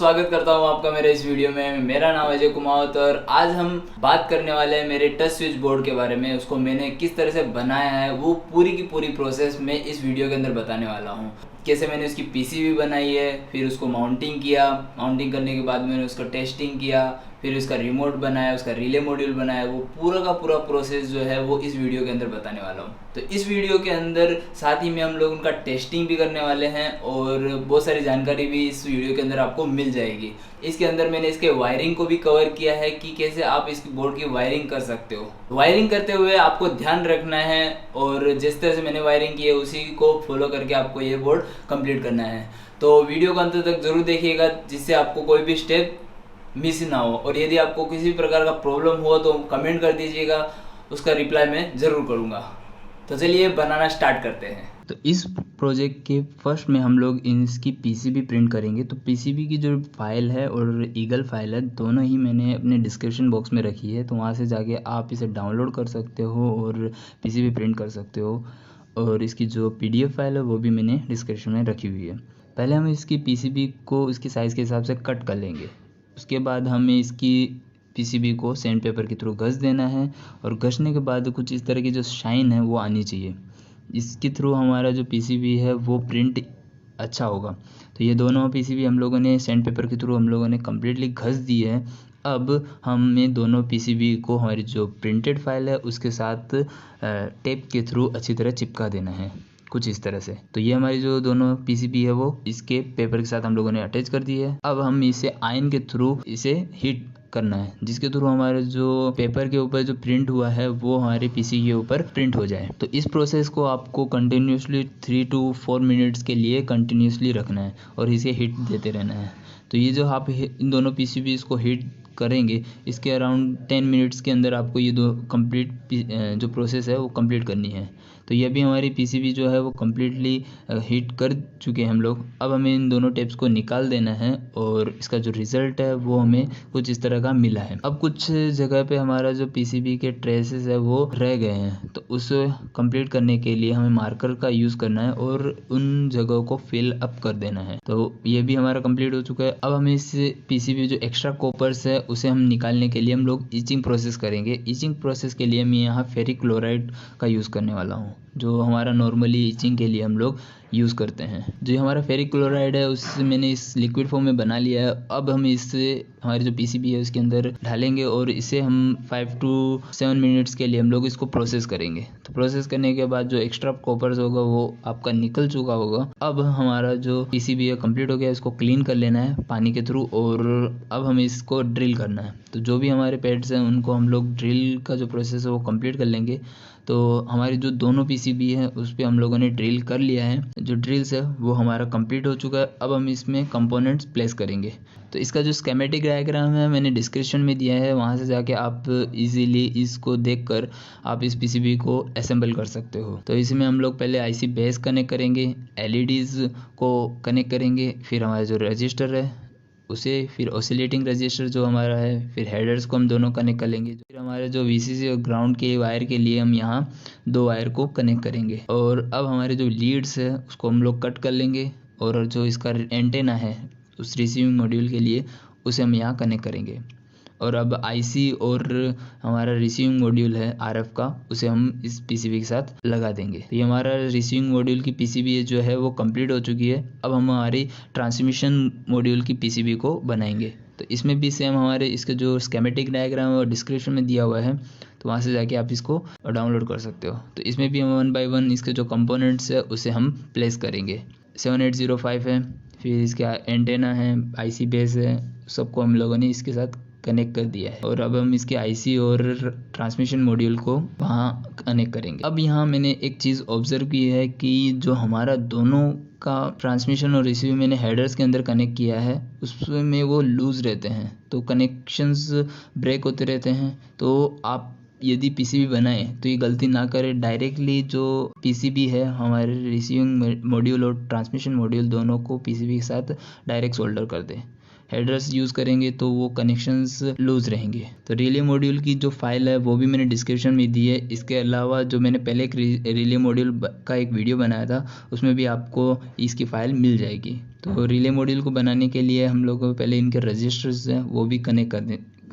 स्वागत करता हूँ आपका मेरे इस वीडियो में। मेरा नाम अजय कुमावत और आज हम बात करने वाले हैं मेरे टच स्विच बोर्ड के बारे में। उसको मैंने किस तरह से बनाया है वो पूरी की पूरी प्रोसेस मैं इस वीडियो के अंदर बताने वाला हूँ। कैसे मैंने उसकी पीसीबी बनाई है, फिर उसको माउंटिंग किया, माउंटिंग करने के बाद मैंने उसका टेस्टिंग किया, फिर उसका रिमोट बनाया, उसका रिले मॉड्यूल बनाया। वो पूरा का पूरा प्रोसेस जो है वो इस वीडियो के अंदर बताने वाला हूँ। तो इस वीडियो के अंदर साथ ही में हम लोग उनका टेस्टिंग भी करने वाले हैं और बहुत सारी जानकारी भी इस वीडियो के अंदर आपको मिल जाएगी। इसके अंदर मैंने इसके वायरिंग को भी कवर किया है कि कैसे आप इस बोर्ड की वायरिंग कर सकते हो। वायरिंग करते हुए आपको ध्यान रखना है और जिस तरह से मैंने वायरिंग की है उसी को फॉलो करके आपको ये बोर्ड कंप्लीट करना है। तो वीडियो को अंत तक जरूर देखिएगा जिससे आपको कोई भी स्टेप मिस ना हो। और यदि आपको किसी प्रकार का प्रॉब्लम हो तो कमेंट कर दीजिएगा, उसका रिप्लाई मैं ज़रूर करूँगा। तो चलिए बनाना स्टार्ट करते हैं। तो इस प्रोजेक्ट के फर्स्ट में हम लोग इसकी पीसीबी प्रिंट करेंगे। तो पीसीबी की जो फाइल है और ईगल फाइल है दोनों ही मैंने अपने डिस्क्रिप्शन बॉक्स में रखी है, तो वहाँ से जाके आप इसे डाउनलोड कर सकते हो और पीसीबी प्रिंट कर सकते हो। और इसकी जो पीडीएफ फाइल है वो भी मैंने डिस्क्रिप्शन में रखी हुई है। पहले हम इसकी पीसीबी को इसकी साइज़ के हिसाब से कट कर लेंगे। उसके बाद हमें इसकी पीसीबी को सैंड पेपर के थ्रू घस देना है और घसने के बाद कुछ इस तरह की जो शाइन है वो आनी चाहिए। इसके थ्रू हमारा जो पीसीबी है वो प्रिंट अच्छा होगा। तो ये दोनों पीसीबी हम लोगों ने सैंड पेपर के थ्रू हम लोगों ने कम्प्लीटली घस दी है। अब हमें दोनों पीसीबी को हमारी जो प्रिंटेड फाइल है उसके साथ टेप के थ्रू अच्छी तरह चिपका देना है कुछ इस तरह से। तो ये हमारी जो दोनों पीसीबी है वो इसके पेपर के साथ हम लोगों ने अटैच कर दी है। अब हम इसे आयन के थ्रू इसे हीट करना है जिसके थ्रू हमारे जो पेपर के ऊपर जो प्रिंट हुआ है वो हमारे पीसी के ऊपर प्रिंट हो जाए। तो इस प्रोसेस को आपको कंटिन्यूसली 3 to 4 मिनट्स के लिए कंटिन्यूसली रखना है और इसे हीट देते रहना है। तो ये जो आप इन दोनों पीसीबी को हीट करेंगे इसके अराउंड 10 मिनट्स के अंदर आपको ये दो कंप्लीट जो प्रोसेस है वो कंप्लीट करनी है। तो ये भी हमारी पीसीबी जो है वो कम्प्लीटली हीट कर चुके हैं हम लोग। अब हमें इन दोनों टेप्स को निकाल देना है और इसका जो रिज़ल्ट है वो हमें कुछ इस तरह का मिला है। अब कुछ जगह पे हमारा जो पीसीबी के ट्रेसेस है वो रह गए हैं, तो उसे कंप्लीट करने के लिए हमें मार्कर का यूज़ करना है और उन जगहों को फिल अप कर देना है। तो ये भी हमारा कंप्लीट हो चुका है। अब हमें इस पीसीबी जो एक्स्ट्रा कॉपर्स है उसे हम निकालने के लिए हम लोग ईचिंग प्रोसेस करेंगे। ईचिंग प्रोसेस के लिए मैं यहाँ फेरिक क्लोराइड का यूज़ करने वाला हूँ जो हमारा नॉर्मली ईचिंग के लिए हम लोग यूज़ करते हैं। जो हमारा फेरिक क्लोराइड है उससे मैंने इस लिक्विड फॉर्म में बना लिया है। अब हम इससे हमारी जो पीसीबी है उसके अंदर डालेंगे और इसे हम 5 to 7 मिनट्स के लिए हम लोग इसको प्रोसेस करेंगे। तो प्रोसेस करने के बाद जो एक्स्ट्रा कॉपर्स होगा वो आपका निकल चुका होगा। अब हमारा जो पीसीबी है कंप्लीट हो गया, इसको क्लीन कर लेना है पानी के थ्रू और अब हमें इसको ड्रिल करना है। तो जो भी हमारे पैड्स हैं उनको हम लोग ड्रिल का जो प्रोसेस है वो कंप्लीट कर लेंगे। तो हमारी जो दोनों पीसीबी है उस पर हम लोगों ने ड्रिल कर लिया है। जो ड्रिल्स है वो हमारा कंप्लीट हो चुका है। अब हम इसमें कंपोनेंट्स प्लेस करेंगे। तो इसका जो स्कीमेटिक डायग्राम है मैंने डिस्क्रिप्शन में दिया है, वहाँ से जाके आप इजीली इसको देखकर आप इस पीसीबी को असेंबल कर सकते हो। तो इसमें हम लोग पहले आईसी बेस कनेक्ट करेंगे, एलईडीज़ को कनेक्ट करेंगे, फिर हमारा जो रजिस्टर है उसे, फिर ऑसिलेटिंग रजिस्टर जो हमारा है, फिर हेडर्स को हम दोनों कनेक्ट कर लेंगे। फिर हमारे जो वीसीसी और ग्राउंड के वायर के लिए हम यहाँ 2 वायर को कनेक्ट करेंगे। और अब हमारे जो लीड्स है उसको हम लोग कट कर लेंगे और जो इसका एंटेना है उस रिसीविंग मॉड्यूल के लिए उसे हम यहाँ कनेक्ट करेंगे। और अब आईसी और हमारा रिसीविंग मॉड्यूल है आरएफ का उसे हम इस पीसीबी के साथ लगा देंगे। तो ये हमारा रिसीविंग मॉड्यूल की पीसीबी जो है वो कंप्लीट हो चुकी है। अब हम हमारी ट्रांसमिशन मॉड्यूल की पीसीबी को बनाएंगे। तो इसमें भी सेम हमारे इसके जो स्कीमेटिक डायग्राम है और डिस्क्रिप्शन में दिया हुआ है, तो वहाँ से जाके आप इसको डाउनलोड कर सकते हो। तो इसमें भी हम 1 by 1 इसके जो कंपोनेंट्स है उसे हम प्लेस करेंगे। 7805 है, फिर इसका एंटेना है, आईसी बेस है, सबको हम लोगों ने इसके साथ कनेक्ट कर दिया है। और अब हम इसके आईसी और ट्रांसमिशन मॉड्यूल को वहाँ कनेक्ट करेंगे। अब यहाँ मैंने एक चीज़ ऑब्जर्व की है कि जो हमारा दोनों का ट्रांसमिशन और रिसीव मैंने हेडर्स के अंदर कनेक्ट किया है उसमें वो लूज़ रहते हैं, तो कनेक्शंस ब्रेक होते रहते हैं। तो आप यदि पीसीबी बनाएं तो ये गलती ना करें, डायरेक्टली जो पीसीबी है हमारे रिसीविंग मॉड्यूल और ट्रांसमिशन मॉड्यूल दोनों को पीसीबी के साथ डायरेक्ट सोल्डर कर दें। हेडर्स यूज़ करेंगे तो वो कनेक्शंस लूज़ रहेंगे। तो रिले मॉड्यूल की जो फाइल है वो भी मैंने डिस्क्रिप्शन में दी है। इसके अलावा जो मैंने पहले एक रिले मॉड्यूल का एक वीडियो बनाया था उसमें भी आपको इसकी फ़ाइल मिल जाएगी। तो रिले मॉड्यूल को बनाने के लिए हम लोग को पहले इनके रजिस्टर्स हैं वो भी कनेक्ट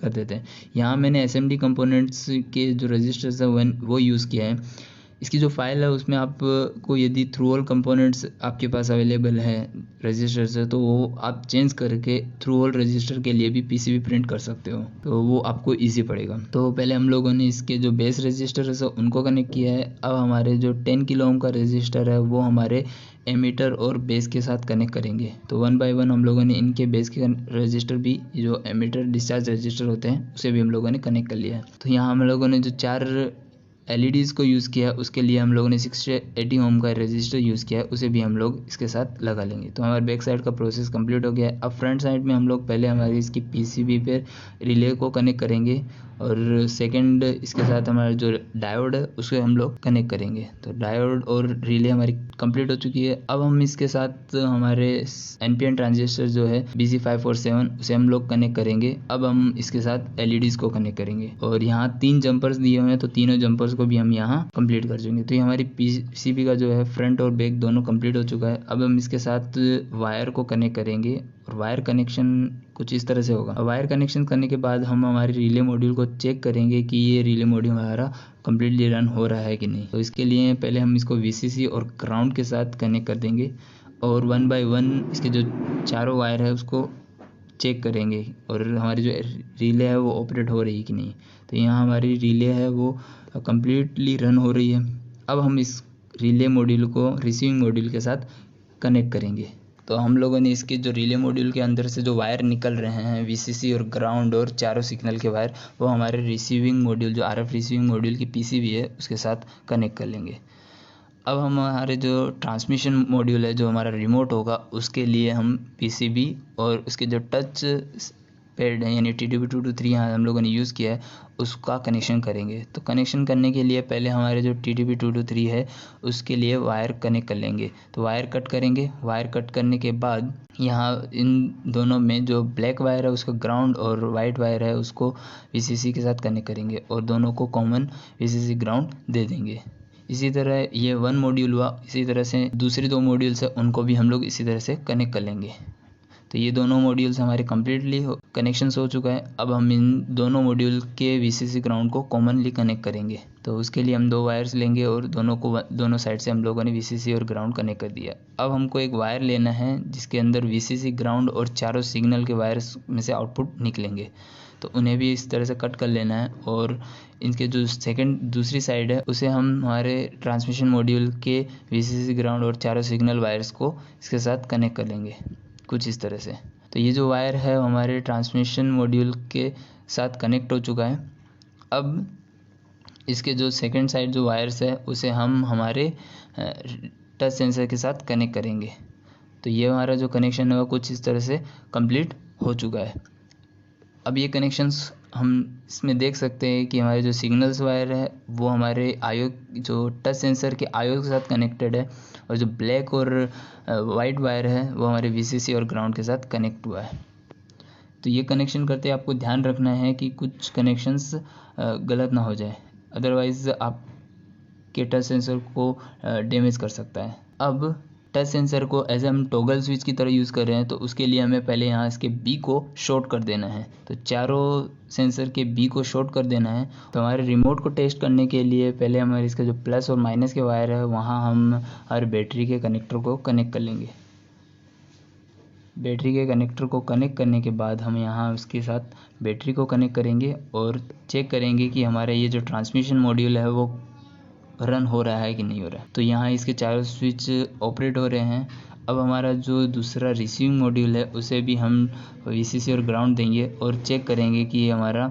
कर देते हैं। यहाँ मैंने SMD कंपोनेंट्स के जो रजिस्टर्स हैं वो यूज़ किया है। इसकी जो फाइल है उसमें आपको यदि थ्रू ऑल कंपोनेंट्स आपके पास अवेलेबल है रजिस्टर्स है तो वो आप चेंज करके थ्रू ऑल रजिस्टर के लिए भी PCB प्रिंट कर सकते हो, तो वो आपको इजी पड़ेगा। तो पहले हम लोगों ने इसके जो बेस रजिस्टर है उनको कनेक्ट किया है। अब हमारे जो 10 किलो ओम का रजिस्टर है वो हमारे एमीटर और बेस के साथ कनेक्ट करेंगे। तो 1 बाय 1 हम लोगों ने इनके बेस के रजिस्टर भी जो एमीटर डिस्चार्ज रजिस्टर होते हैं उसे भी हम लोगों ने कनेक्ट कर लिया है। तो यहाँ हम लोगों ने जो 4 LEDs को यूज़ किया है उसके लिए हम लोगों ने 680 ओम का रजिस्टर यूज़ किया है, उसे भी हम लोग इसके साथ लगा लेंगे। तो हमारे बैक साइड का प्रोसेस कंप्लीट हो गया है। अब फ्रंट साइड में हम लोग पहले हमारी इसकी PCB पे रिले को कनेक्ट करेंगे और सेकंड इसके साथ हमारा जो डायोड है उसे हम लोग कनेक्ट करेंगे। तो डायोड और रिले हमारी कंप्लीट हो चुकी है। अब हम इसके साथ हमारे NPN ट्रांजिस्टर जो है BC547 उसे हम लोग कनेक्ट करेंगे। अब हम इसके साथ LEDs को कनेक्ट करेंगे और यहाँ 3 जंपर्स दिए हुए हैं तो तीनों जंपर्स को भी हम यहाँ कंप्लीट कर देंगे। तो ये हमारी PCB का जो है फ्रंट और बैक दोनों कंप्लीट हो चुका है। अब हम इसके साथ वायर को कनेक्ट करेंगे और वायर कनेक्शन कुछ इस तरह से होगा। वायर कनेक्शन करने के बाद हम हमारे रिले मॉड्यूल को चेक करेंगे कि ये रिले मॉड्यूल हमारा कम्प्लीटली रन हो रहा है कि नहीं। तो इसके लिए पहले हम इसको VCC और ग्राउंड के साथ कनेक्ट कर देंगे और 1 बाय 1 इसके जो चारों वायर है उसको चेक करेंगे और हमारी जो रिले है वो ऑपरेट हो रही है कि नहीं। तो यहाँ हमारी रिले है वो कम्प्लीटली रन हो रही है। अब हम इस रिले मॉड्यूल को रिसीविंग मॉड्यूल के साथ कनेक्ट करेंगे। तो हम लोगों ने इसके जो रिले मॉड्यूल के अंदर से जो वायर निकल रहे हैं VCC और ग्राउंड और चारों सिग्नल के वायर वो हमारे रिसीविंग मॉड्यूल जो RF रिसीविंग मॉड्यूल की PCB है उसके साथ कनेक्ट कर लेंगे। अब हमारे जो ट्रांसमिशन मॉड्यूल है जो हमारा रिमोट होगा उसके लिए हम PCB और उसके जो टच पैड है यानी TTP223 यहाँ हम लोगों ने यूज़ किया है उसका कनेक्शन करेंगे। तो कनेक्शन करने के लिए पहले हमारे जो TTP223 है उसके लिए वायर कनेक्ट कर लेंगे। तो वायर कट करेंगे। वायर कट करने के बाद यहाँ इन दोनों में जो ब्लैक वायर है उसका ग्राउंड और वाइट वायर है उसको VCC के साथ कनेक्ट करेंगे और दोनों को कॉमन VCC ग्राउंड दे देंगे। इसी तरह ये 1 मॉड्यूल हुआ। इसी तरह से दूसरी 2 मॉड्यूल्स है उनको भी हम लोग इसी तरह से कनेक्ट कर लेंगे। तो ये दोनों मॉड्यूल्स हमारे कम्प्लीटली कनेक्शंस हो चुका है। अब हम इन दोनों मॉड्यूल के VCC ग्राउंड को कॉमनली कनेक्ट करेंगे। तो उसके लिए हम 2 वायर्स लेंगे और दोनों साइड से हम लोगों ने VCC और ग्राउंड कनेक्ट कर दिया। अब हमको एक वायर लेना है जिसके अंदर VCC ग्राउंड और चारों सिग्नल के वायर्स में से आउटपुट निकलेंगे। तो उन्हें भी इस तरह से कट कर लेना है और इनके जो दूसरी साइड है उसे हम हमारे ट्रांसमिशन मॉड्यूल के VCC ग्राउंड और चारों सिग्नल वायर्स को इसके साथ कनेक्ट कर लेंगे कुछ इस तरह से। तो ये जो वायर है हमारे ट्रांसमिशन मॉड्यूल के साथ कनेक्ट हो चुका है। अब इसके जो सेकंड साइड जो वायर्स है उसे हम हमारे टच सेंसर के साथ कनेक्ट करेंगे। तो ये हमारा जो कनेक्शन है वो कुछ इस तरह से कंप्लीट हो चुका है। अब ये कनेक्शंस हम इसमें देख सकते हैं कि हमारे जो सिग्नल्स वायर है वो हमारे आयो जो टच सेंसर के आयो के साथ कनेक्टेड है और जो ब्लैक और वाइट वायर है वो हमारे VCC और ग्राउंड के साथ कनेक्ट हुआ है। तो ये कनेक्शन करते आपको ध्यान रखना है कि कुछ कनेक्शंस गलत ना हो जाए, अदरवाइज़ आपके टच सेंसर को डैमेज कर सकता है। अब टच सेंसर को एज हम टॉगल स्विच की तरह यूज़ कर रहे हैं तो उसके लिए हमें पहले यहाँ इसके B को शॉर्ट कर देना है। तो चारों सेंसर के B को शॉर्ट कर देना है। तो हमारे रिमोट को टेस्ट करने के लिए पहले हमारे इसका जो प्लस और माइनस के वायर है वहाँ हम हर बैटरी के कनेक्टर को कनेक्ट कर लेंगे। बैटरी के कनेक्टर को कनेक्ट करने के बाद हम यहाँ उसके साथ बैटरी को कनेक्ट करेंगे और चेक करेंगे कि हमारा ये जो ट्रांसमिशन मॉड्यूल है वो रन हो रहा है कि नहीं हो रहा है। तो यहाँ इसके चारों स्विच ऑपरेट हो रहे हैं। अब हमारा जो दूसरा रिसीविंग मॉड्यूल है उसे भी हम VCC और ग्राउंड देंगे और चेक करेंगे कि हमारा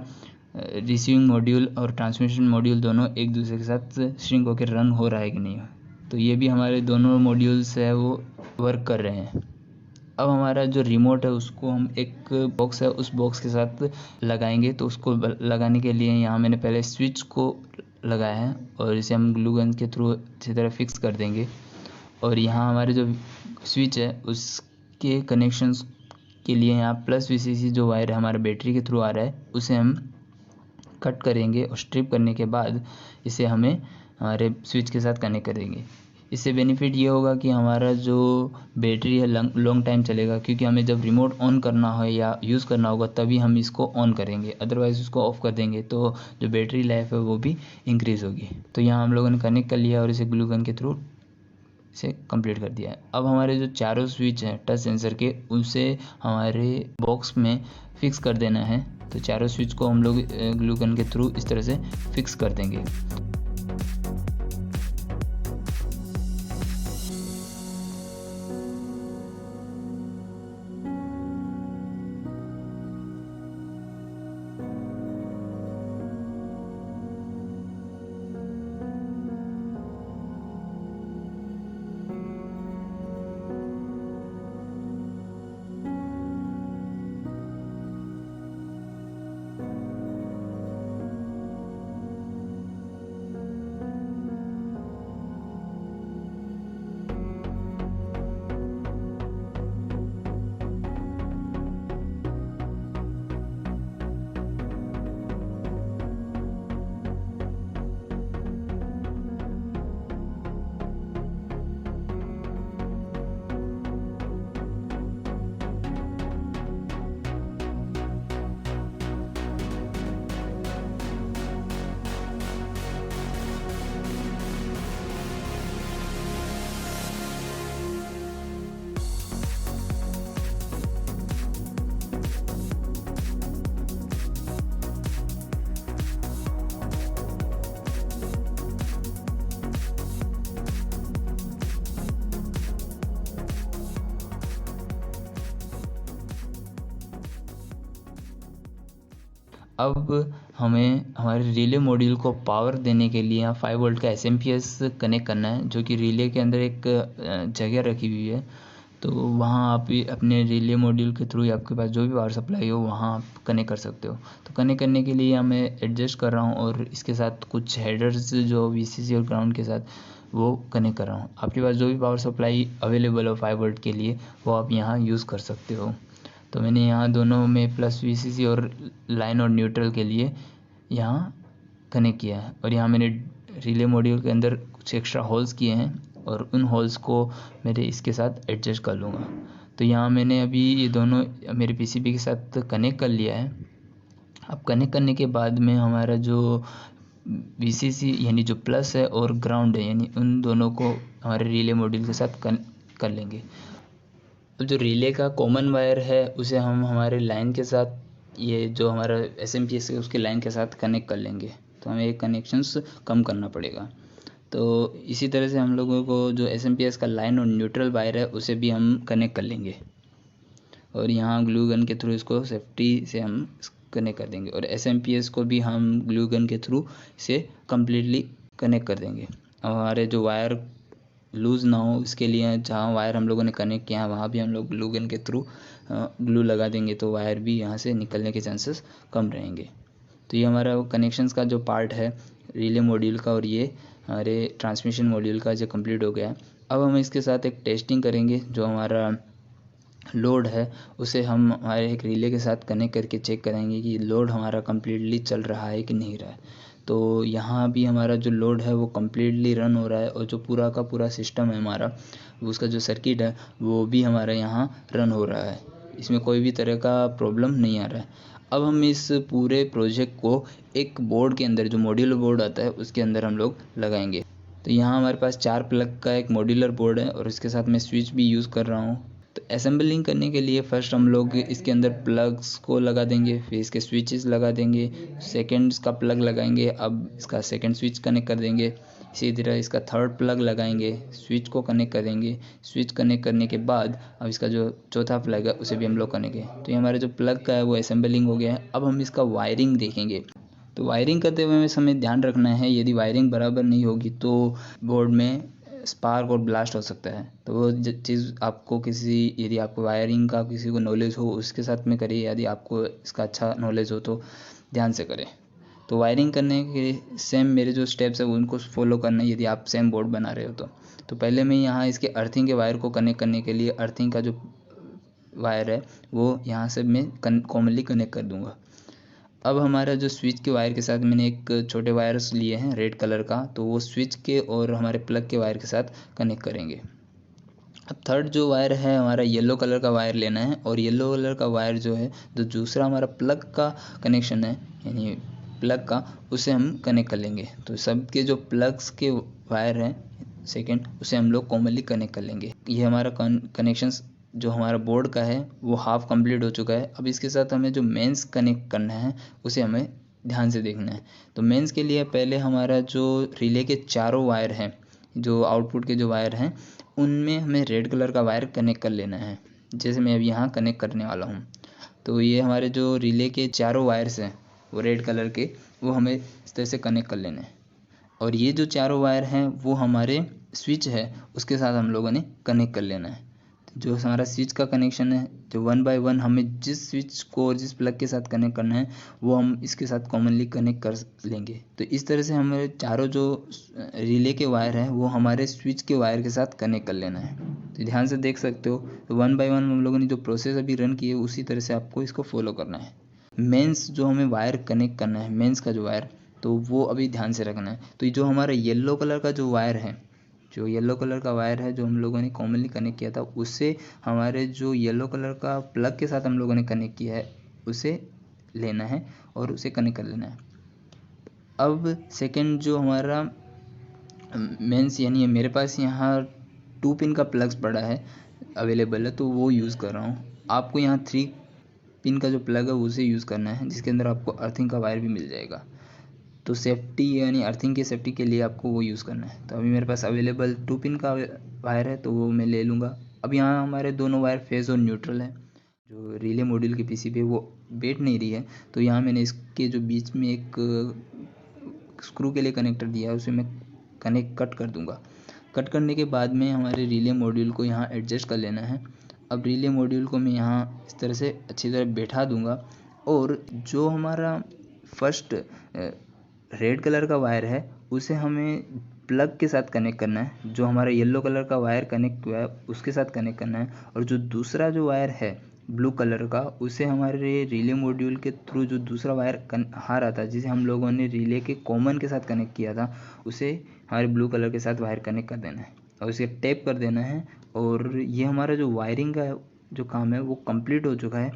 रिसीविंग मॉड्यूल और ट्रांसमिशन मॉड्यूल दोनों एक दूसरे के साथ सिंक होकर रन हो रहा है कि नहीं। तो ये भी हमारे दोनों मॉड्यूल्स है वो वर्क कर रहे हैं। अब हमारा जो रिमोट है उसको हम एक बॉक्स है उस बॉक्स के साथ लगाएंगे। तो उसको लगाने के लिए यहाँ मैंने पहले स्विच को लगाया है और इसे हम ग्लू गन के थ्रू अच्छी तरह फिक्स कर देंगे। और यहाँ हमारे जो स्विच है उसके कनेक्शंस के लिए यहाँ प्लस VCC जो वायर हमारे बैटरी के थ्रू आ रहा है उसे हम कट करेंगे और स्ट्रिप करने के बाद इसे हमें हमारे स्विच के साथ कनेक्ट करेंगे। इससे बेनिफिट ये होगा कि हमारा जो बैटरी है लॉन्ग टाइम चलेगा, क्योंकि हमें जब रिमोट ऑन करना हो या यूज़ करना होगा तभी हम इसको ऑन करेंगे, अदरवाइज़ उसको ऑफ़ कर देंगे तो जो बैटरी लाइफ है वो भी इंक्रीज़ होगी। तो यहाँ हम लोगों ने कनेक्ट कर लिया और इसे ग्लू गन के थ्रू इसे कंप्लीट कर दिया है। अब हमारे जो चारों स्विच हैं टच सेंसर के उसे हमारे बॉक्स में फिक्स कर देना है। तो चारों स्विच को हम लोग ग्लू गन के थ्रू इस तरह से फिक्स कर देंगे। अब हमें हमारे रिले मॉड्यूल को पावर देने के लिए यहाँ 5 वोल्ट का SMP कनेक्ट करना है, जो कि रिले के अंदर एक जगह रखी हुई है। तो वहाँ आप अपने रिले मॉड्यूल के थ्रू आपके पास जो भी पावर सप्लाई हो वहाँ आप कनेक्ट कर सकते हो। तो कनेक्ट करने के लिए मैं एडजस्ट कर रहा हूँ और इसके साथ कुछ हेडर्स जो VCC और ग्राउंड के साथ वो कनेक्ट कर रहा हूँ। आपके पास जो भी पावर सप्लाई अवेलेबल हो 5 वोल्ट के लिए वो आप यहाँ यूज़ कर सकते हो। तो मैंने यहाँ दोनों में प्लस VCC और लाइन और न्यूट्रल के लिए यहाँ कनेक्ट किया है। और यहाँ मैंने रिले मॉड्यूल के अंदर कुछ एक्स्ट्रा होल्स किए हैं और उन होल्स को मेरे इसके साथ एडजस्ट कर लूँगा। तो यहाँ मैंने अभी ये दोनों मेरे PCB के साथ कनेक्ट कर लिया है। अब कनेक्ट करने के बाद में हमारा जो VCC यानी जो प्लस है और ग्राउंड है यानी उन दोनों को हमारे रिले मॉड्यूल के साथ कर लेंगे। अब जो रिले का कॉमन वायर है उसे हम हमारे लाइन के साथ ये जो हमारा SMP है उसके लाइन के साथ कनेक्ट कर लेंगे। तो हमें एक कनेक्शंस कम करना पड़ेगा। तो इसी तरह से हम लोगों को जो SMP का लाइन और न्यूट्रल वायर है उसे भी हम कनेक्ट कर लेंगे और यहाँ ग्लू गन के थ्रू इसको सेफ्टी से हम कनेक्ट कर देंगे और SMP को भी हम ग्लू गन के थ्रू इसे कम्प्लीटली कनेक्ट कर देंगे। और हमारे जो वायर लूज़ ना हो इसके लिए जहाँ वायर हम लोगों ने कनेक्ट किया है वहाँ भी हम लोग ग्लू गन के थ्रू ग्लू लगा देंगे, तो वायर भी यहाँ से निकलने के चांसेस कम रहेंगे। तो ये हमारा कनेक्शंस का जो पार्ट है रिले मॉड्यूल का और ये हमारे ट्रांसमिशन मॉड्यूल का जो कंप्लीट हो गया है। अब हम इसके साथ एक टेस्टिंग करेंगे। जो हमारा लोड है उसे हम हमारे एक रिले के साथ कनेक्ट करके चेक करेंगे कि लोड हमारा कम्प्लीटली चल रहा है कि नहीं रहा है। तो यहाँ भी हमारा जो लोड है वो कम्प्लीटली रन हो रहा है और जो पूरा का पूरा सिस्टम है हमारा उसका जो सर्किट है वो भी हमारा यहाँ रन हो रहा है। इसमें कोई भी तरह का प्रॉब्लम नहीं आ रहा है। अब हम इस पूरे प्रोजेक्ट को एक बोर्ड के अंदर जो मॉड्यूलर बोर्ड आता है उसके अंदर हम लोग लगाएंगे। तो यहाँ हमारे पास 4 प्लग का एक मॉड्यूलर बोर्ड है और इसके साथ मैं स्विच भी यूज़ कर रहा हूँ। तो असेंबलिंग करने के लिए फर्स्ट हम लोग इसके अंदर प्लग्स को लगा देंगे, फिर इसके स्विचेस लगा देंगे, सेकंड इसका प्लग लगाएंगे, अब इसका सेकंड स्विच कनेक्ट कर देंगे, इसी तरह इसका थर्ड प्लग लगाएंगे, स्विच को कनेक्ट करेंगे, स्विच कनेक्ट करने के बाद अब इसका जो चौथा प्लग है उसे भी हम लोग करेंगे। तो ये हमारा जो प्लग का है वो असेंबलिंग हो गया है। अब हम इसका वायरिंग देखेंगे। तो वायरिंग करते हुए हमें ध्यान रखना है यदि वायरिंग बराबर नहीं होगी तो बोर्ड में स्पार्क और ब्लास्ट हो सकता है। तो वो चीज़ आपको यदि आपको वायरिंग का किसी को नॉलेज हो उसके साथ में करिए, यदि आपको इसका अच्छा नॉलेज हो तो ध्यान से करें। तो वायरिंग करने के सेम मेरे जो स्टेप्स है उनको फॉलो करना है यदि आप सेम बोर्ड बना रहे हो तो पहले मैं यहाँ इसके अर्थिंग के वायर को कनेक्ट करने के लिए अर्थिंग का जो वायर है वो यहाँ से मैं कॉमनली कनेक्ट कर दूँगा। अब हमारा जो स्विच के वायर के साथ मैंने एक छोटे वायर्स लिए हैं रेड कलर का, तो वो स्विच के और हमारे प्लग के वायर के साथ कनेक्ट करेंगे। अब थर्ड जो वायर है हमारा येलो कलर का वायर लेना है, और येलो कलर का वायर जो है जो दूसरा हमारा प्लग का कनेक्शन है यानी प्लग का, उसे हम कनेक्ट कर लेंगे। तो सबके जो प्लग्स के वायर हैं सेकेंड, उसे हम लोग कॉमनली कनेक्ट कर लेंगे। ये हमारा कनेक्शंस जो हमारा बोर्ड का है वो हाफ कंप्लीट हो चुका है। अब इसके साथ हमें जो मेंस कनेक्ट करना है उसे हमें ध्यान से देखना है। तो मेंस के लिए पहले हमारा जो रिले के चारों वायर हैं, जो आउटपुट के जो वायर हैं, उनमें हमें रेड कलर का वायर कनेक्ट कर लेना है, जैसे मैं अभी यहाँ कनेक्ट करने वाला हूँ। तो ये हमारे जो रिले के चारों वायर्स हैं वो रेड कलर के, वो हमें इस तरह से कनेक्ट कर लेना है। और ये जो चारों वायर हैं वो हमारे स्विच है उसके साथ हम लोगों ने कनेक्ट कर लेना है। जो हमारा स्विच का कनेक्शन है, जो 1 बाय 1 हमें जिस स्विच को और जिस प्लग के साथ कनेक्ट करना है वो हम इसके साथ कॉमनली कनेक्ट कर लेंगे। तो इस तरह से हमारे चारों जो रिले के वायर हैं वो हमारे स्विच के वायर के साथ कनेक्ट कर लेना है। तो ध्यान से देख सकते हो, तो 1 बाय 1 हम लोगों ने जो प्रोसेस अभी रन की है उसी तरह से आपको इसको फॉलो करना है। मेंस जो हमें वायर कनेक्ट करना है, मेंस का जो वायर, तो वो अभी ध्यान से रखना है। तो जो हमारा येलो कलर का जो वायर है, जो येलो कलर का वायर है जो हम लोगों ने कॉमनली कनेक्ट किया था, उससे हमारे जो येलो कलर का प्लग के साथ हम लोगों ने कनेक्ट किया है उसे लेना है और उसे कनेक्ट कर लेना है। अब सेकंड जो हमारा मेंस यानी मेरे पास यहाँ 2 पिन का प्लग्स पड़ा है अवेलेबल है, तो वो यूज़ कर रहा हूँ। आपको यहाँ 3 पिन का जो प्लग है उसे यूज़ करना है, जिसके अंदर आपको अर्थिंग का वायर भी मिल जाएगा। तो सेफ्टी यानी अर्थिंग की सेफ्टी के लिए आपको वो यूज़ करना है। तो अभी मेरे पास अवेलेबल 2 पिन का वायर है तो वो मैं ले लूँगा। अब यहाँ हमारे दोनों वायर फेज़ और न्यूट्रल है। जो रिले मॉड्यूल के पीसीबी है वो बैठ नहीं रही है, तो यहाँ मैंने इसके जो बीच में एक स्क्रू के लिए कनेक्टर दिया है उसे मैं कट कर दूँगा। कट करने के बाद में हमारे रिले मॉड्यूल को यहाँ एडजस्ट कर लेना है। अब रिले मॉड्यूल को मैं यहाँ इस तरह से अच्छी तरह बैठा दूँगा, और जो हमारा फर्स्ट रेड कलर का वायर है उसे हमें प्लग के साथ कनेक्ट करना है। जो हमारा येलो कलर का वायर कनेक्ट हुआ है उसके साथ कनेक्ट करना है, और जो दूसरा जो वायर है ब्लू कलर का उसे हमारे रिले मॉड्यूल के थ्रू जो दूसरा वायर आ रहा था जिसे हम लोगों ने रिले के कॉमन के साथ कनेक्ट किया था, उसे हमारे ब्लू कलर के साथ वायर कनेक्ट कर देना है और उसे टैप कर देना है। और ये हमारा जो वायरिंग का जो काम है वो कंप्लीट हो चुका है।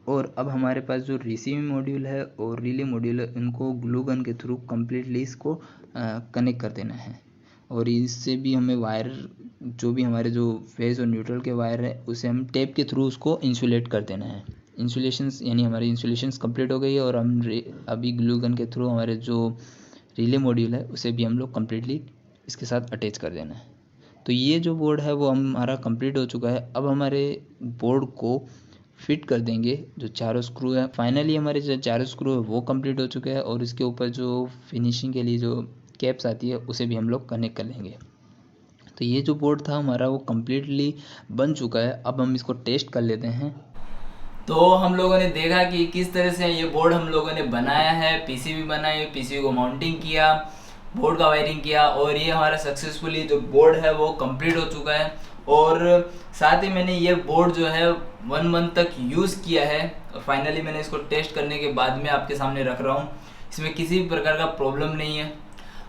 और अब हमारे पास जो रिसीविंग मॉड्यूल है और रिले मॉड्यूल है उनको ग्लू गन के थ्रू कम्प्लीटली इसको कनेक्ट कर देना है। और इससे भी हमें वायर जो भी हमारे जो फेज और न्यूट्रल के वायर है उसे हम टेप के थ्रू उसको इंसुलेट कर देना है। इंसुलेशंस यानी हमारी इंसुलेशंस कंप्लीट हो गई है, और हम अभी ग्लू गन के थ्रू हमारे जो रिले मॉड्यूल है उसे भी हम लोग कम्प्लीटली इसके साथ अटैच कर देना है। तो ये जो बोर्ड है वो हमारा कंप्लीट हो चुका है। अब हमारे बोर्ड को फिट कर देंगे जो चारों स्क्रू है। फाइनली हमारे जो चारों स्क्रू है वो कंप्लीट हो चुके हैं, और इसके ऊपर जो फिनिशिंग के लिए जो कैप्स आती है उसे भी हम लोग कनेक्ट कर लेंगे। तो ये जो बोर्ड था हमारा वो कम्प्लीटली बन चुका है। अब हम इसको टेस्ट कर लेते हैं। तो हम लोगों ने देखा कि किस तरह से ये बोर्ड हम लोगों ने बनाया है, पीसीबी बनाई, पीसीबी को माउंटिंग किया, बोर्ड का वायरिंग किया, और ये हमारा सक्सेसफुली जो बोर्ड है वो कंप्लीट हो चुका है। और साथ ही मैंने ये बोर्ड जो है 1 मंथ तक यूज़ किया है। फाइनली मैंने इसको टेस्ट करने के बाद में आपके सामने रख रहा हूँ। इसमें किसी भी प्रकार का प्रॉब्लम नहीं है,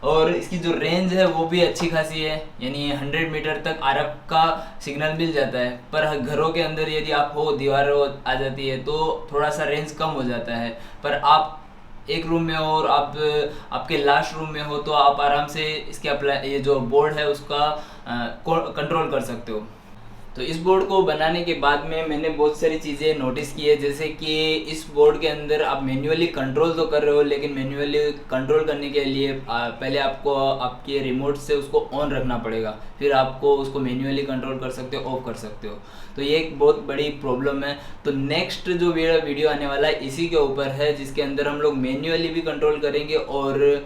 और इसकी जो रेंज है वो भी अच्छी खासी है, यानी 100 मीटर तक आरएफ का सिग्नल मिल जाता है। पर घरों के अंदर यदि आप हो, दीवार आ जाती है तो थोड़ा सा रेंज कम हो जाता है। पर आप एक रूम में हो और आप आपके लास्ट रूम में हो तो आप आराम से इसके ये जो बोर्ड है उसका कंट्रोल कर सकते हो। तो इस बोर्ड को बनाने के बाद में मैंने बहुत सारी चीज़ें नोटिस की है, जैसे कि इस बोर्ड के अंदर आप मैन्युअली कंट्रोल तो कर रहे हो, लेकिन मैन्युअली कंट्रोल करने के लिए पहले आपको आपके रिमोट से उसको ऑन रखना पड़ेगा, फिर आपको उसको मैन्युअली कंट्रोल कर सकते हो, ऑफ कर सकते हो। तो ये एक बहुत बड़ी प्रॉब्लम है। तो नेक्स्ट जो वीडियो आने वाला है इसी के ऊपर है, जिसके अंदर हम लोग मैन्युअली भी कंट्रोल करेंगे और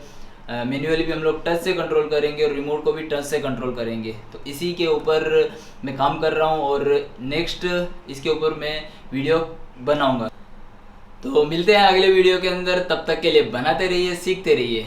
मैन्युअली भी हम लोग टच से कंट्रोल करेंगे और रिमोट को भी टच से कंट्रोल करेंगे। तो इसी के ऊपर मैं काम कर रहा हूँ और नेक्स्ट इसके ऊपर मैं वीडियो बनाऊंगा। तो मिलते हैं अगले वीडियो के अंदर, तब तक के लिए बनाते रहिए, सीखते रहिए।